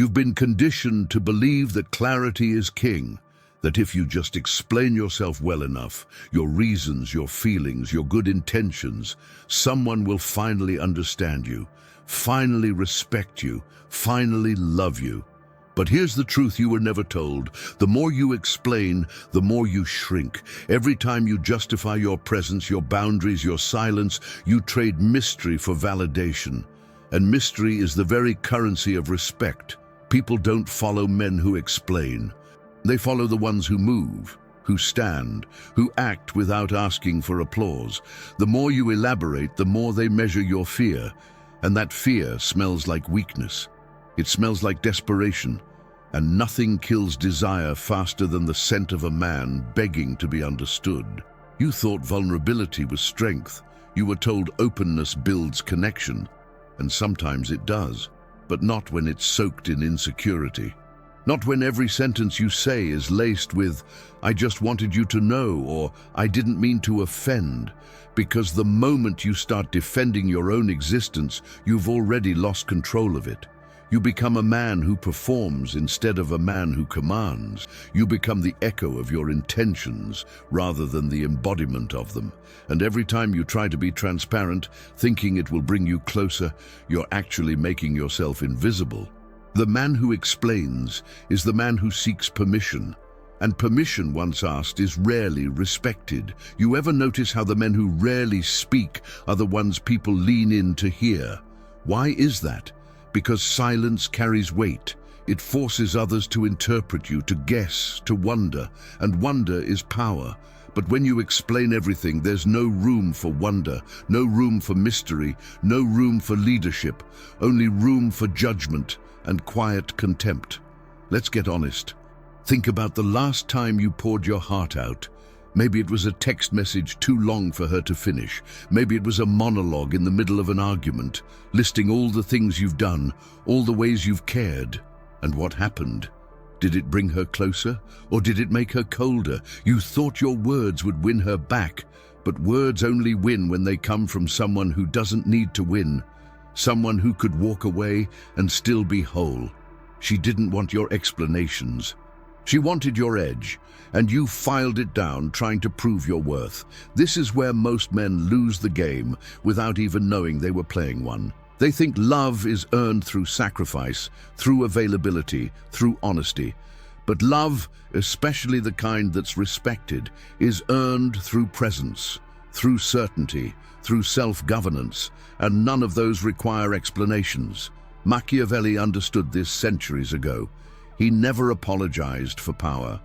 You've been conditioned to believe that clarity is king, that if you just explain yourself well enough, your reasons, your feelings, your good intentions, someone will finally understand you, finally respect you, finally love you. But here's the truth you were never told. The more you explain, the more you shrink. Every time you justify your presence, your boundaries, your silence, you trade mystery for validation. And mystery is the very currency of respect. People don't follow men who explain. They follow the ones who move, who stand, who act without asking for applause. The more you elaborate, the more they measure your fear. And that fear smells like weakness. It smells like desperation, and nothing kills desire faster than the scent of a man begging to be understood. You thought vulnerability was strength. You were told openness builds connection, and sometimes it does, but not when it's soaked in insecurity. Not when every sentence you say is laced with, "I just wanted you to know," or "I didn't mean to offend," because the moment you start defending your own existence, you've already lost control of it. You become a man who performs instead of a man who commands. You become the echo of your intentions rather than the embodiment of them. And every time you try to be transparent, thinking it will bring you closer, you're actually making yourself invisible. The man who explains is the man who seeks permission. And permission, once asked, is rarely respected. You ever notice how the men who rarely speak are the ones people lean in to hear? Why is that? Because silence carries weight. It forces others to interpret you, to guess, to wonder, and wonder is power. But when you explain everything, there's no room for wonder, no room for mystery, no room for leadership, only room for judgment and quiet contempt. Let's get honest. Think about the last time you poured your heart out. Maybe it was a text message too long for her to finish. Maybe it was a monologue in the middle of an argument, listing all the things you've done, all the ways you've cared. And what happened? Did it bring her closer, or did it make her colder? You thought your words would win her back, but words only win when they come from someone who doesn't need to win, someone who could walk away and still be whole. She didn't want your explanations. She wanted your edge, and you filed it down, trying to prove your worth. This is where most men lose the game without even knowing they were playing one. They think love is earned through sacrifice, through availability, through honesty. But love, especially the kind that's respected, is earned through presence, through certainty, through self-governance, and none of those require explanations. Machiavelli understood this centuries ago. He never apologized for power.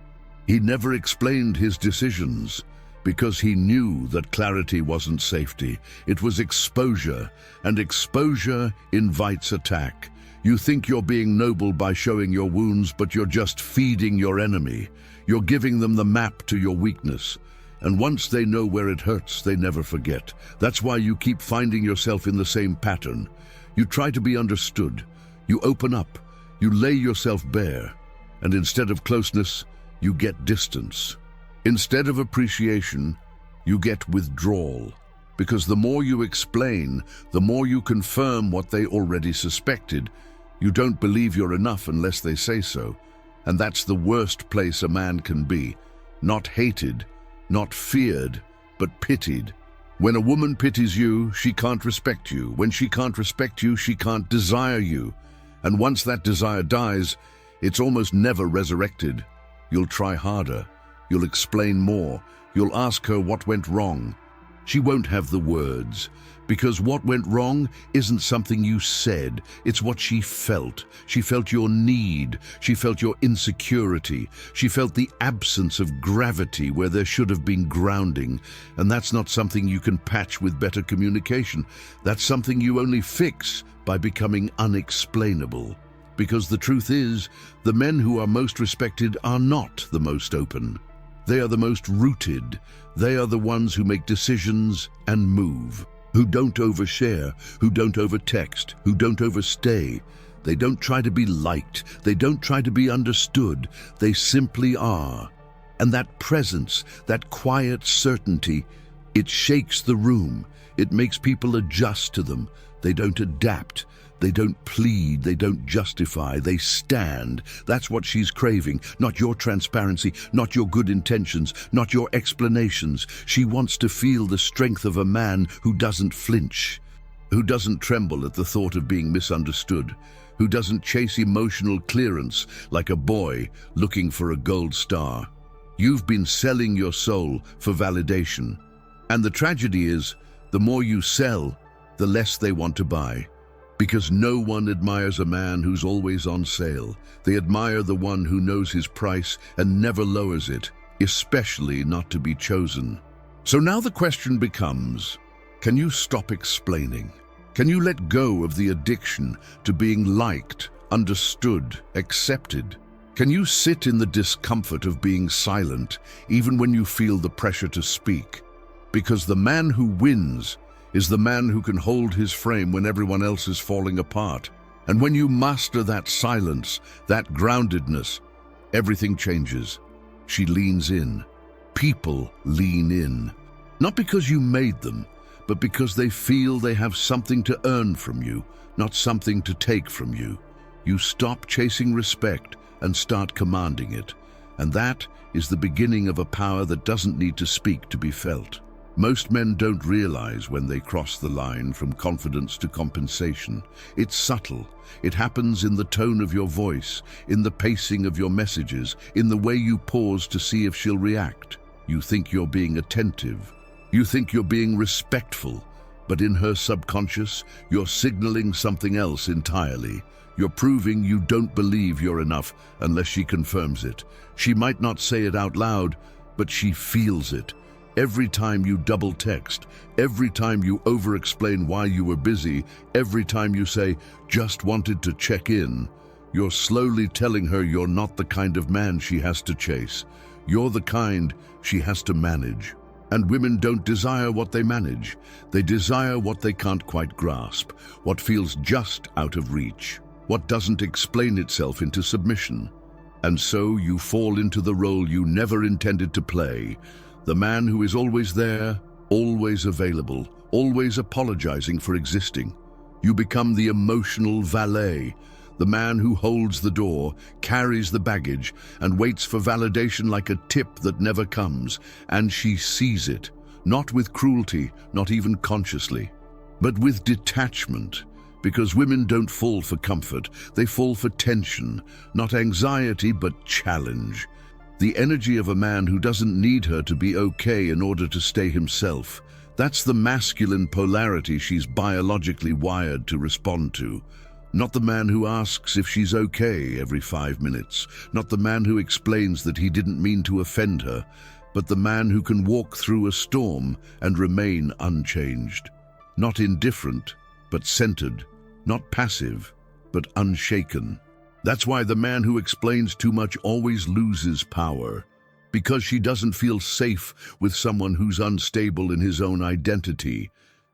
He never explained his decisions, because he knew that clarity wasn't safety. It was exposure, and exposure invites attack. You think you're being noble by showing your wounds, but you're just feeding your enemy. You're giving them the map to your weakness. And once they know where it hurts, they never forget. That's why you keep finding yourself in the same pattern. You try to be understood. You open up. You lay yourself bare, and instead of closeness, you get distance. Instead of appreciation, you get withdrawal. Because the more you explain, the more you confirm what they already suspected. You don't believe you're enough unless they say so. And that's the worst place a man can be. Not hated, not feared, but pitied. When a woman pities you, she can't respect you. When she can't respect you, she can't desire you. And once that desire dies, it's almost never resurrected. You'll try harder. You'll explain more. You'll ask her what went wrong. She won't have the words, because what went wrong isn't something you said. It's what she felt. She felt your need. She felt your insecurity. She felt the absence of gravity where there should have been grounding. And that's not something you can patch with better communication. That's something you only fix by becoming unexplainable. Because the truth is, the men who are most respected are not the most open. They are the most rooted. They are the ones who make decisions and move, who don't overshare, who don't overtext, who don't overstay. They don't try to be liked. They don't try to be understood. They simply are. And that presence, that quiet certainty, it shakes the room. It makes people adjust to them. They don't adapt. They don't plead. They don't justify. They stand. That's what she's craving. Not your transparency, not your good intentions, not your explanations. She wants to feel the strength of a man who doesn't flinch, who doesn't tremble at the thought of being misunderstood, who doesn't chase emotional clearance like a boy looking for a gold star. You've been selling your soul for validation. And the tragedy is, the more you sell, the less they want to buy. Because no one admires a man who's always on sale. They admire the one who knows his price and never lowers it, especially not to be chosen. So now the question becomes, can you stop explaining? Can you let go of the addiction to being liked, understood, accepted? Can you sit in the discomfort of being silent, even when you feel the pressure to speak? Because the man who wins is the man who can hold his frame when everyone else is falling apart. And when you master that silence, that groundedness, everything changes. She leans in. People lean in. Not because you made them, but because they feel they have something to earn from you, not something to take from you. You stop chasing respect and start commanding it. And that is the beginning of a power that doesn't need to speak to be felt. Most men don't realize when they cross the line from confidence to compensation. It's subtle. It happens in the tone of your voice, in the pacing of your messages, in the way you pause to see if she'll react. You think you're being attentive. You think you're being respectful. But in her subconscious, you're signaling something else entirely. You're proving you don't believe you're enough unless she confirms it. She might not say it out loud, but she feels it. Every time you double text, every time you over-explain why you were busy, every time you say, just wanted to check in, you're slowly telling her you're not the kind of man she has to chase. You're the kind she has to manage. And women don't desire what they manage. They desire what they can't quite grasp, what feels just out of reach, what doesn't explain itself into submission. And so you fall into the role you never intended to play. The man who is always there, always available, always apologizing for existing. You become the emotional valet, the man who holds the door, carries the baggage, and waits for validation like a tip that never comes. And she sees it, not with cruelty, not even consciously, but with detachment. Because women don't fall for comfort, they fall for tension, not anxiety, but challenge. The energy of a man who doesn't need her to be okay in order to stay himself. That's the masculine polarity she's biologically wired to respond to. Not the man who asks if she's okay every 5 minutes. Not the man who explains that he didn't mean to offend her. But the man who can walk through a storm and remain unchanged. Not indifferent, but centered. Not passive, but unshaken. That's why the man who explains too much always loses power, because she doesn't feel safe with someone who's unstable in his own identity.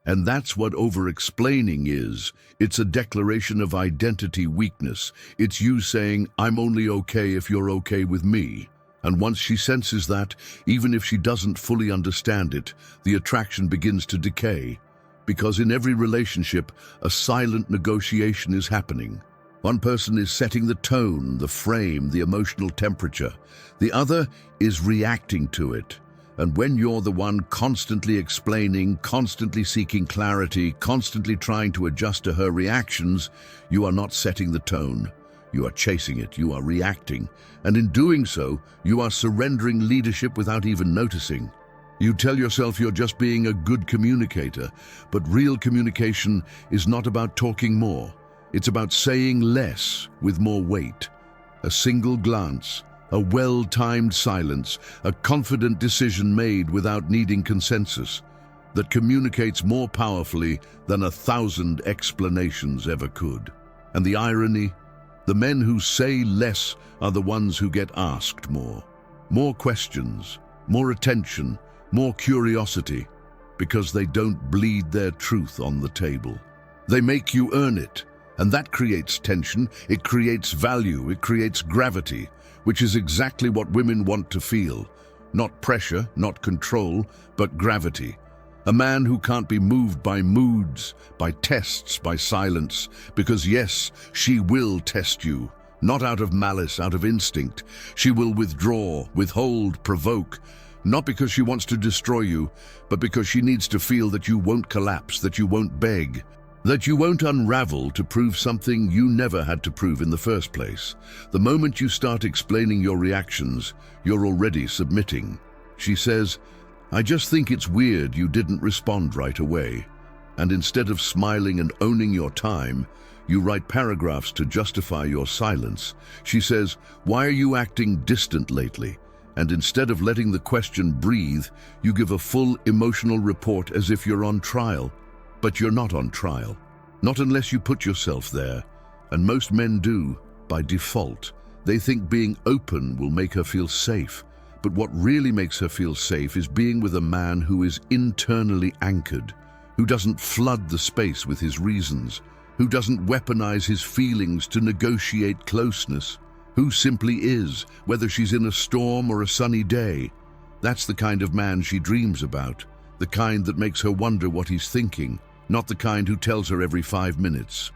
And that's what over-explaining is. It's a declaration of identity weakness. It's you saying, I'm only okay if you're okay with me. And once she senses that, even if she doesn't fully understand it, the attraction begins to decay. Because in every relationship, a silent negotiation is happening. One person is setting the tone, the frame, the emotional temperature. The other is reacting to it. And when you're the one constantly explaining, constantly seeking clarity, constantly trying to adjust to her reactions, you are not setting the tone. You are chasing it, you are reacting. And in doing so, you are surrendering leadership without even noticing. You tell yourself you're just being a good communicator, but real communication is not about talking more. It's about saying less with more weight. A single glance, a well-timed silence, a confident decision made without needing consensus, that communicates more powerfully than 1,000 explanations ever could. And the irony? The men who say less are the ones who get asked more. More questions, more attention, more curiosity, because they don't bleed their truth on the table. They make you earn it. And that creates tension, it creates value, it creates gravity, which is exactly what women want to feel. Not pressure, not control, but gravity. A man who can't be moved by moods, by tests, by silence, because yes, she will test you. Not out of malice, out of instinct. She will withdraw, withhold, provoke, not because she wants to destroy you, but because she needs to feel that you won't collapse, that you won't beg, that you won't unravel to prove something you never had to prove in the first place. The moment you start explaining your reactions, you're already submitting. She says, "I just think it's weird you didn't respond right away." And instead of smiling and owning your time, you write paragraphs to justify your silence. She says, "Why are you acting distant lately?" And instead of letting the question breathe, you give a full emotional report as if you're on trial. But you're not on trial. Not unless you put yourself there. And most men do, by default. They think being open will make her feel safe. But what really makes her feel safe is being with a man who is internally anchored, who doesn't flood the space with his reasons, who doesn't weaponize his feelings to negotiate closeness, who simply is, whether she's in a storm or a sunny day. That's the kind of man she dreams about, the kind that makes her wonder what he's thinking, not the kind who tells her every 5 minutes.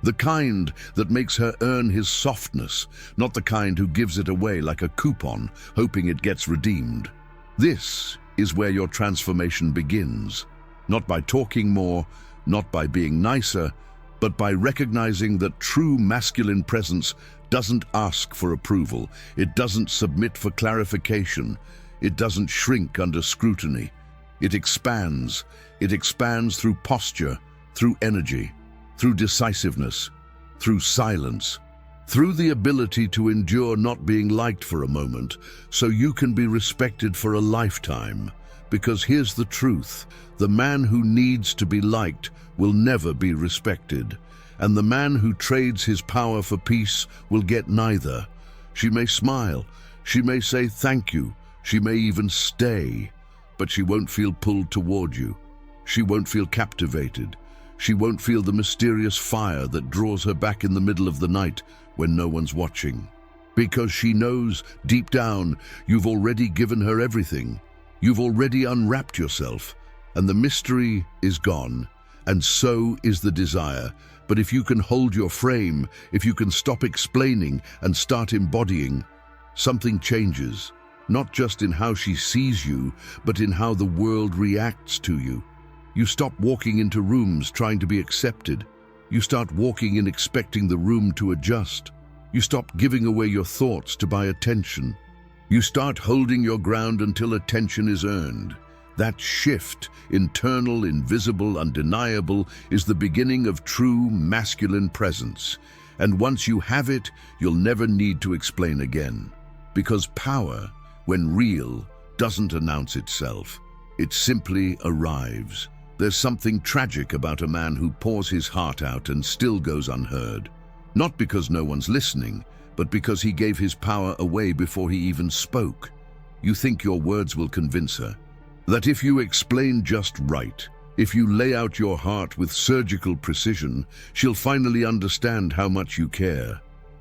The kind that makes her earn his softness, not the kind who gives it away like a coupon, hoping it gets redeemed. This is where your transformation begins. Not by talking more, not by being nicer, but by recognizing that true masculine presence doesn't ask for approval. It doesn't submit for clarification. It doesn't shrink under scrutiny. It expands. It expands through posture, through energy, through decisiveness, through silence, through the ability to endure not being liked for a moment, so you can be respected for a lifetime. Because here's the truth, the man who needs to be liked will never be respected, and the man who trades his power for peace will get neither. She may smile, she may say thank you, she may even stay, but she won't feel pulled toward you. She won't feel captivated. She won't feel the mysterious fire that draws her back in the middle of the night when no one's watching. Because she knows, deep down, you've already given her everything. You've already unwrapped yourself, and the mystery is gone, and so is the desire. But if you can hold your frame, if you can stop explaining and start embodying, something changes, not just in how she sees you, but in how the world reacts to you. You stop walking into rooms trying to be accepted. You start walking in expecting the room to adjust. You stop giving away your thoughts to buy attention. You start holding your ground until attention is earned. That shift, internal, invisible, undeniable, is the beginning of true masculine presence. And once you have it, you'll never need to explain again. Because power, when real, doesn't announce itself. It simply arrives. There's something tragic about a man who pours his heart out and still goes unheard. Not because no one's listening, but because he gave his power away before he even spoke. You think your words will convince her. That if you explain just right, if you lay out your heart with surgical precision, she'll finally understand how much you care.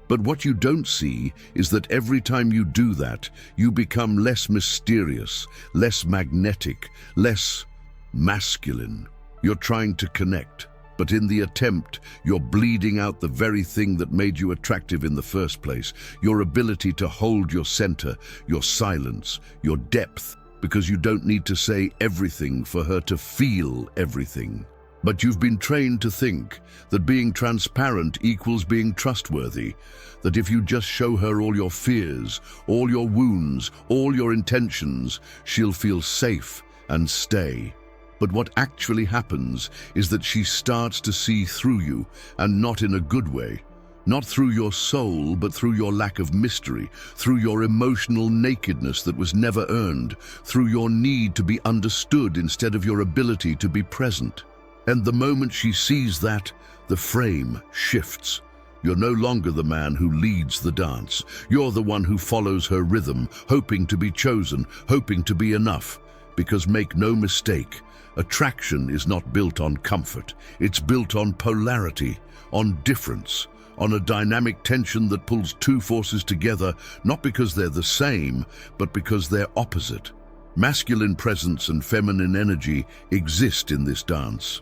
But what you don't see is that every time you do that, you become less mysterious, less magnetic, less masculine. You're trying to connect, but in the attempt, you're bleeding out the very thing that made you attractive in the first place, your ability to hold your center, your silence, your depth, because you don't need to say everything for her to feel everything. But you've been trained to think that being transparent equals being trustworthy, that if you just show her all your fears, all your wounds, all your intentions, she'll feel safe and stay. But what actually happens is that she starts to see through you, and not in a good way. Not through your soul, but through your lack of mystery, through your emotional nakedness that was never earned, through your need to be understood instead of your ability to be present. And the moment she sees that, the frame shifts. You're no longer the man who leads the dance. You're the one who follows her rhythm, hoping to be chosen, hoping to be enough. Because make no mistake, attraction is not built on comfort. It's built on polarity, on difference, on a dynamic tension that pulls two forces together, not because they're the same, but because they're opposite. Masculine presence and feminine energy exist in this dance.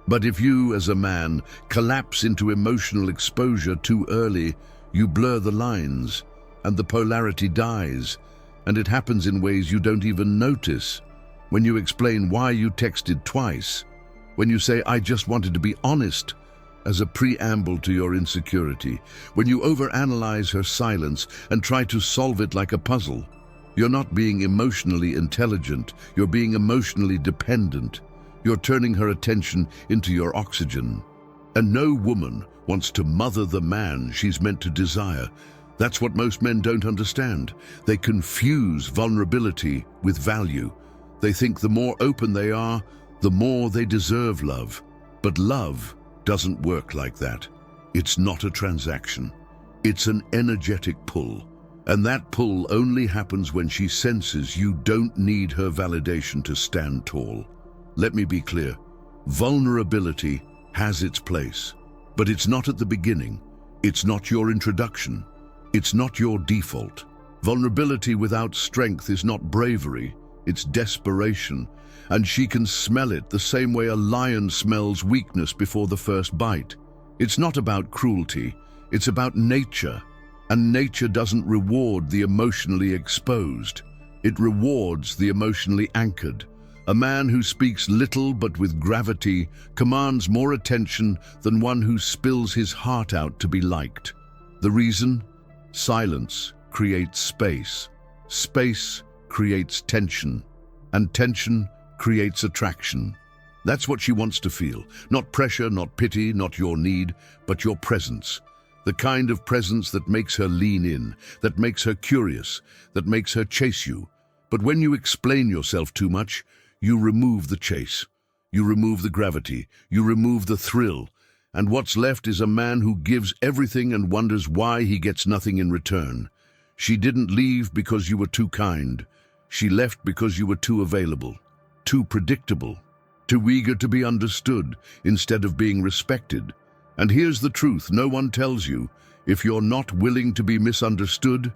But if you, as a man, collapse into emotional exposure too early, you blur the lines, and the polarity dies, and it happens in ways you don't even notice. When you explain why you texted twice, when you say, "I just wanted to be honest," as a preamble to your insecurity, when you overanalyze her silence and try to solve it like a puzzle, you're not being emotionally intelligent, you're being emotionally dependent. You're turning her attention into your oxygen. And no woman wants to mother the man she's meant to desire. That's what most men don't understand. They confuse vulnerability with value. They think the more open they are, the more they deserve love. But love doesn't work like that. It's not a transaction. It's an energetic pull. And that pull only happens when she senses you don't need her validation to stand tall. Let me be clear. Vulnerability has its place, but it's not at the beginning. It's not your introduction. It's not your default. Vulnerability without strength is not bravery, it's desperation. And she can smell it the same way a lion smells weakness before the first bite. It's not about cruelty, it's about nature. And nature doesn't reward the emotionally exposed. It rewards the emotionally anchored. A man who speaks little but with gravity commands more attention than one who spills his heart out to be liked. The reason? Silence creates space. Space creates tension. And tension creates attraction. That's what she wants to feel. Not pressure, not pity, not your need, but your presence. The kind of presence that makes her lean in, that makes her curious, that makes her chase you. But when you explain yourself too much, you remove the chase. You remove the gravity. You remove the thrill. And what's left is a man who gives everything and wonders why he gets nothing in return. She didn't leave because you were too kind. She left because you were too available, too predictable, too eager to be understood instead of being respected. And here's the truth no one tells you. If you're not willing to be misunderstood,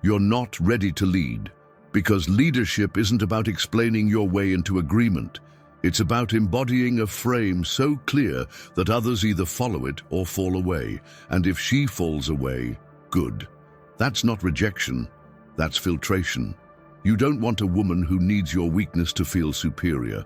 you're not ready to lead. Because leadership isn't about explaining your way into agreement. It's about embodying a frame so clear that others either follow it or fall away. And if she falls away, good. That's not rejection, that's filtration. You don't want a woman who needs your weakness to feel superior.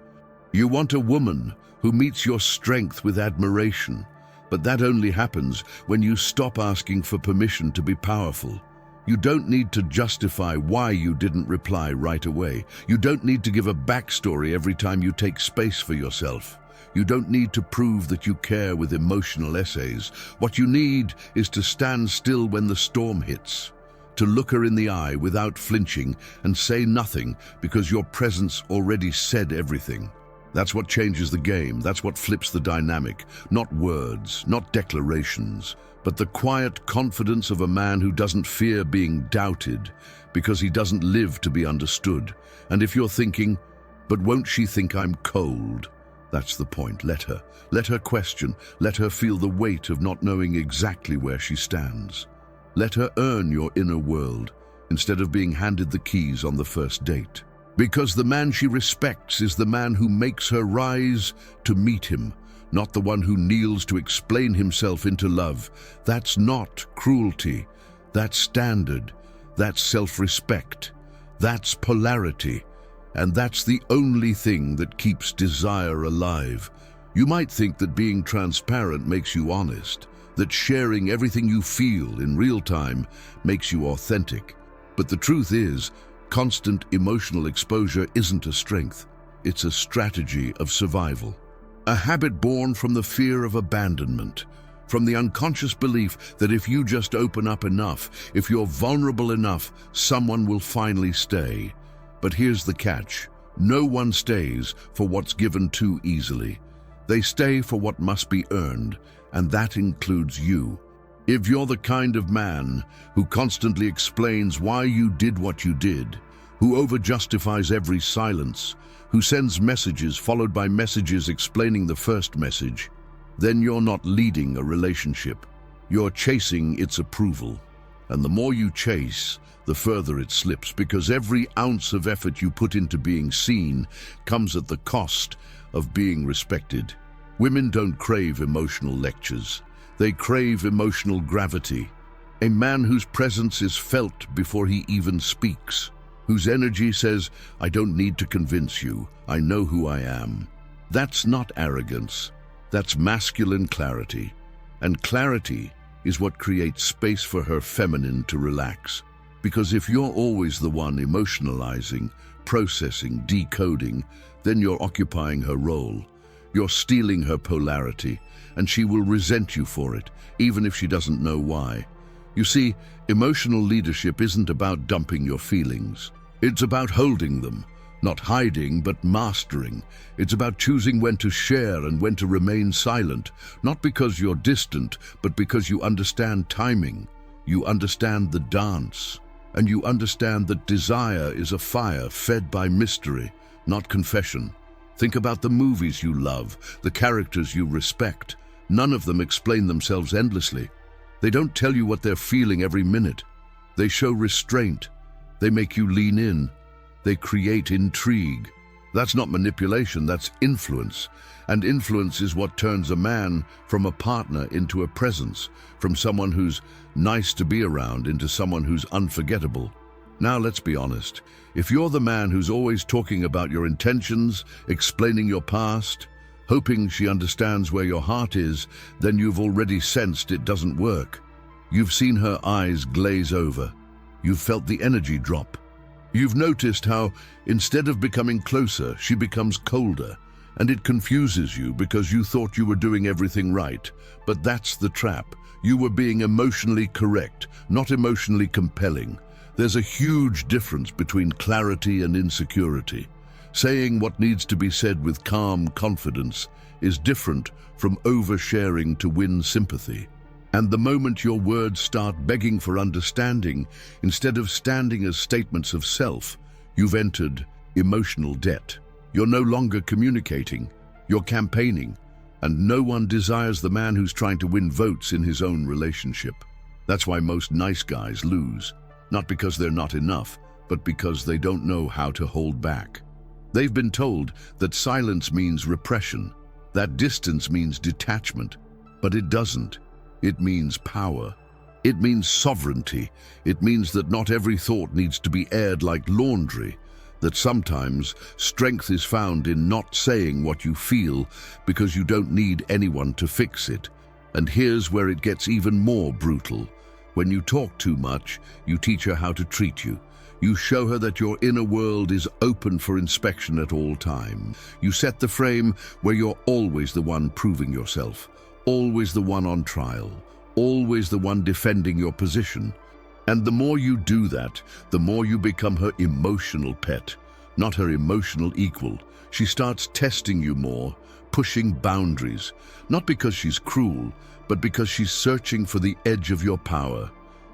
You want a woman who meets your strength with admiration. But that only happens when you stop asking for permission to be powerful. You don't need to justify why you didn't reply right away. You don't need to give a backstory every time you take space for yourself. You don't need to prove that you care with emotional essays. What you need is to stand still when the storm hits, to look her in the eye without flinching and say nothing because your presence already said everything. That's what changes the game. That's what flips the dynamic. Not words, not declarations, but the quiet confidence of a man who doesn't fear being doubted because he doesn't live to be understood. And if you're thinking, but won't she think I'm cold? That's the point. Let her. Let her question. Let her feel the weight of not knowing exactly where she stands. Let her earn your inner world instead of being handed the keys on the first date. Because the man she respects is the man who makes her rise to meet him, not the one who kneels to explain himself into love. That's not cruelty. That's standard. That's self-respect. That's polarity. And that's the only thing that keeps desire alive. You might think that being transparent makes you honest, that sharing everything you feel in real time makes you authentic. But the truth is, constant emotional exposure isn't a strength. It's a strategy of survival. A habit born from the fear of abandonment, from the unconscious belief that if you just open up enough, if you're vulnerable enough, someone will finally stay. But here's the catch. No one stays for what's given too easily. They stay for what must be earned, and that includes you. If you're the kind of man who constantly explains why you did what you did, who over-justifies every silence, who sends messages followed by messages explaining the first message, then you're not leading a relationship. You're chasing its approval. And the more you chase, the further it slips, because every ounce of effort you put into being seen comes at the cost of being respected. Women don't crave emotional lectures. They crave emotional gravity. A man whose presence is felt before he even speaks, whose energy says, "I don't need to convince you, I know who I am." That's not arrogance. That's masculine clarity. And clarity is what creates space for her feminine to relax. Because if you're always the one emotionalizing, processing, decoding, then you're occupying her role. You're stealing her polarity, and she will resent you for it, even if she doesn't know why. You see, emotional leadership isn't about dumping your feelings. It's about holding them, not hiding, but mastering. It's about choosing when to share and when to remain silent, not because you're distant, but because you understand timing. You understand the dance, and you understand that desire is a fire fed by mystery, not confession. Think about the movies you love, the characters you respect. None of them explain themselves endlessly. They don't tell you what they're feeling every minute. They show restraint. They make you lean in. They create intrigue. That's not manipulation, that's influence. And influence is what turns a man from a partner into a presence, from someone who's nice to be around into someone who's unforgettable. Now let's be honest. If you're the man who's always talking about your intentions, explaining your past, hoping she understands where your heart is, then you've already sensed it doesn't work. You've seen her eyes glaze over. You've felt the energy drop. You've noticed how, instead of becoming closer, she becomes colder, and it confuses you because you thought you were doing everything right. But that's the trap. You were being emotionally correct, not emotionally compelling. There's a huge difference between clarity and insecurity. Saying what needs to be said with calm confidence is different from oversharing to win sympathy. And the moment your words start begging for understanding, instead of standing as statements of self, you've entered emotional debt. You're no longer communicating, you're campaigning, and no one desires the man who's trying to win votes in his own relationship. That's why most nice guys lose, not because they're not enough, but because they don't know how to hold back. They've been told that silence means repression, that distance means detachment, but it doesn't. It means power. It means sovereignty. It means that not every thought needs to be aired like laundry, that sometimes strength is found in not saying what you feel because you don't need anyone to fix it. And here's where it gets even more brutal. When you talk too much, you teach her how to treat you. You show her that your inner world is open for inspection at all times. You set the frame where you're always the one proving yourself, always the one on trial, always the one defending your position. And the more you do that, the more you become her emotional pet, not her emotional equal. She starts testing you more, pushing boundaries, not because she's cruel, but because she's searching for the edge of your power.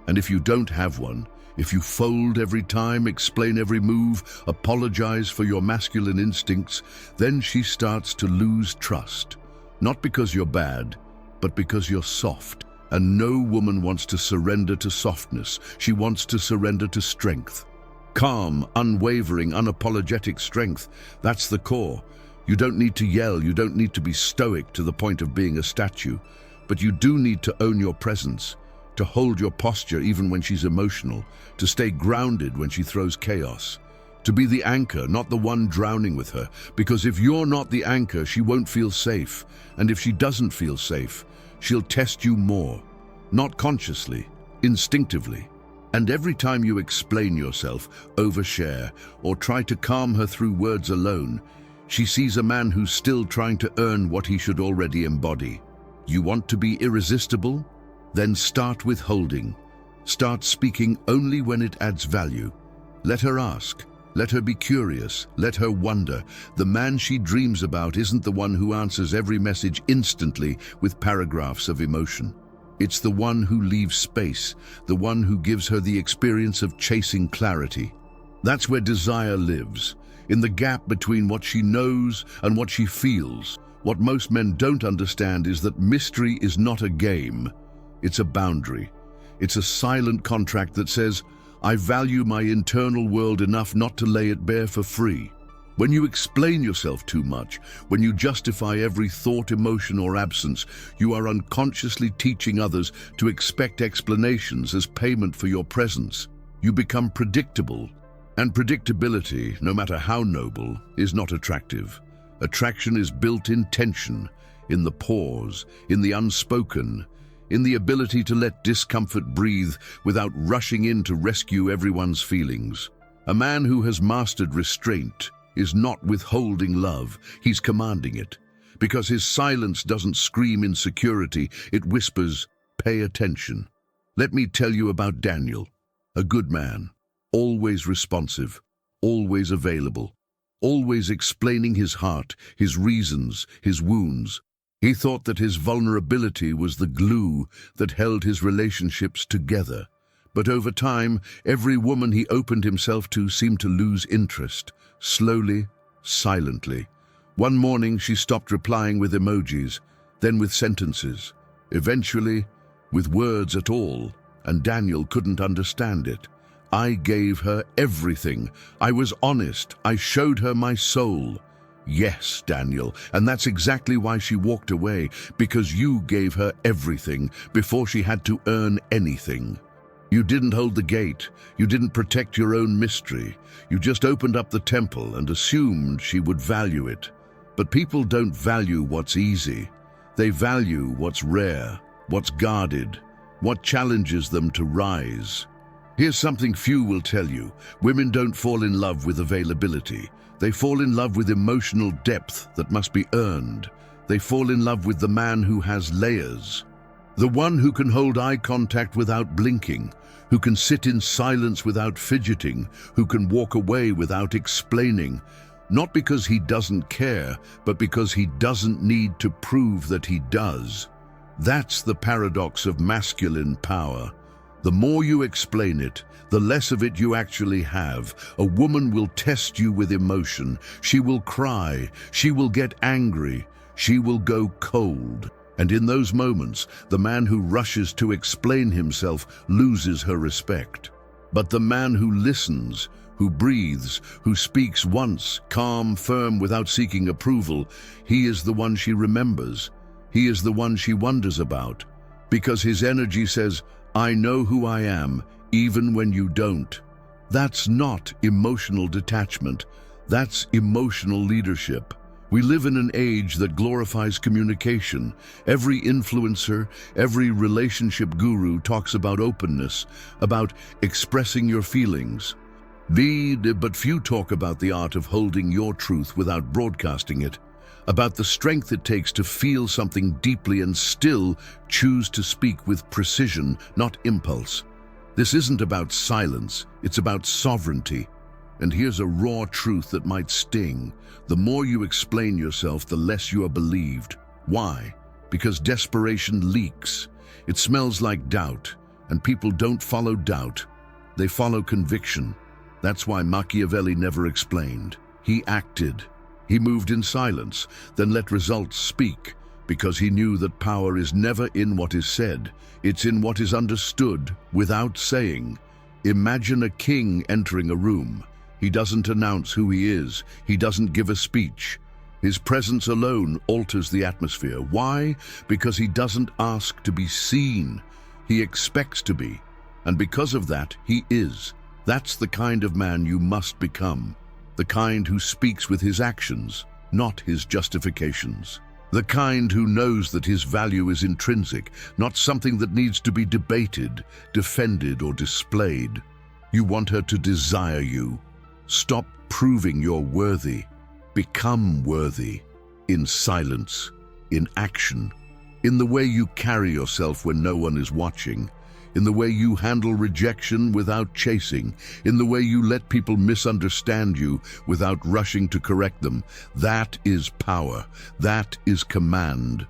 And if you don't have one, if you fold every time, explain every move, apologize for your masculine instincts, then she starts to lose trust. Not because you're bad, but because you're soft. And no woman wants to surrender to softness. She wants to surrender to strength. Calm, unwavering, unapologetic strength. That's the core. You don't need to yell. You don't need to be stoic to the point of being a statue. But you do need to own your presence, to hold your posture even when she's emotional, to stay grounded when she throws chaos, to be the anchor, not the one drowning with her. Because if you're not the anchor, she won't feel safe. And if she doesn't feel safe, she'll test you more, not consciously, instinctively. And every time you explain yourself, overshare, or try to calm her through words alone, she sees a man who's still trying to earn what he should already embody. You want to be irresistible? Then start with holding. Start speaking only when it adds value. Let her ask. Let her be curious. Let her wonder. The man she dreams about isn't the one who answers every message instantly with paragraphs of emotion. It's the one who leaves space, the one who gives her the experience of chasing clarity. That's where desire lives, in the gap between what she knows and what she feels. What most men don't understand is that mystery is not a game. It's a boundary. It's a silent contract that says, I value my internal world enough not to lay it bare for free. When you explain yourself too much, when you justify every thought, emotion, or absence, you are unconsciously teaching others to expect explanations as payment for your presence. You become predictable. And predictability, no matter how noble, is not attractive. Attraction is built in tension, in the pause, in the unspoken, in the ability to let discomfort breathe without rushing in to rescue everyone's feelings. A man who has mastered restraint is not withholding love, he's commanding it. Because his silence doesn't scream insecurity, it whispers, pay attention. Let me tell you about Daniel, a good man, always responsive, always available, always explaining his heart, his reasons, his wounds. He thought that his vulnerability was the glue that held his relationships together. But over time, every woman he opened himself to seemed to lose interest, slowly, silently. One morning, she stopped replying with emojis, then with sentences, eventually with words at all, and Daniel couldn't understand it. I gave her everything. I was honest. I showed her my soul. Yes, Daniel, and that's exactly why she walked away, because you gave her everything before she had to earn anything. You didn't hold the gate. You didn't protect your own mystery. You just opened up the temple and assumed she would value it. But people don't value what's easy. They value what's rare, what's guarded, what challenges them to rise. Here's something few will tell you. Women don't fall in love with availability. They fall in love with emotional depth that must be earned. They fall in love with the man who has layers. The one who can hold eye contact without blinking, who can sit in silence without fidgeting, who can walk away without explaining. Not because he doesn't care, but because he doesn't need to prove that he does. That's the paradox of masculine power. The more you explain it, the less of it you actually have. A woman will test you with emotion. She will cry. She will get angry. She will go cold. And in those moments, the man who rushes to explain himself loses her respect. But the man who listens, who breathes, who speaks once, calm, firm, without seeking approval, he is the one she remembers. He is the one she wonders about. Because his energy says, I know who I am, even when you don't. That's not emotional detachment. That's emotional leadership. We live in an age that glorifies communication. Every influencer, every relationship guru talks about openness, about expressing your feelings. But few talk about the art of holding your truth without broadcasting it, about the strength it takes to feel something deeply and still choose to speak with precision, not impulse. This isn't about silence, it's about sovereignty. And here's a raw truth that might sting. The more you explain yourself, the less you are believed. Why? Because desperation leaks. It smells like doubt, and people don't follow doubt. They follow conviction. That's why Machiavelli never explained. He acted. He moved in silence, then let results speak, because he knew that power is never in what is said. It's in what is understood without saying. Imagine a king entering a room. He doesn't announce who he is. He doesn't give a speech. His presence alone alters the atmosphere. Why? Because he doesn't ask to be seen. He expects to be. And because of that, he is. That's the kind of man you must become. The kind who speaks with his actions, not his justifications. The kind who knows that his value is intrinsic, not something that needs to be debated, defended, or displayed. You want her to desire you. Stop proving you're worthy. Become worthy. In silence, in action, in the way you carry yourself when no one is watching, in the way you handle rejection without chasing, in the way you let people misunderstand you without rushing to correct them. That is power. That is command.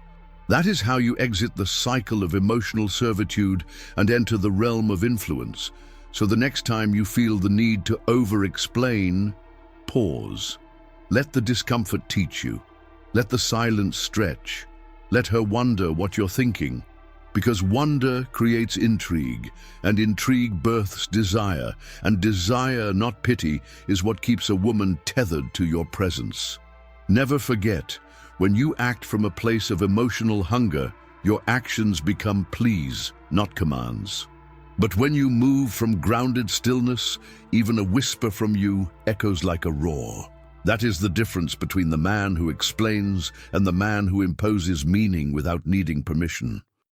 That is how you exit the cycle of emotional servitude and enter the realm of influence. So the next time you feel the need to over-explain, pause. Let the discomfort teach you. Let the silence stretch. Let her wonder what you're thinking. Because wonder creates intrigue, and intrigue births desire, and desire, not pity, is what keeps a woman tethered to your presence. Never forget, when you act from a place of emotional hunger, your actions become pleas, not commands. But when you move from grounded stillness, even a whisper from you echoes like a roar. That is the difference between the man who explains and the man who imposes meaning without needing permission.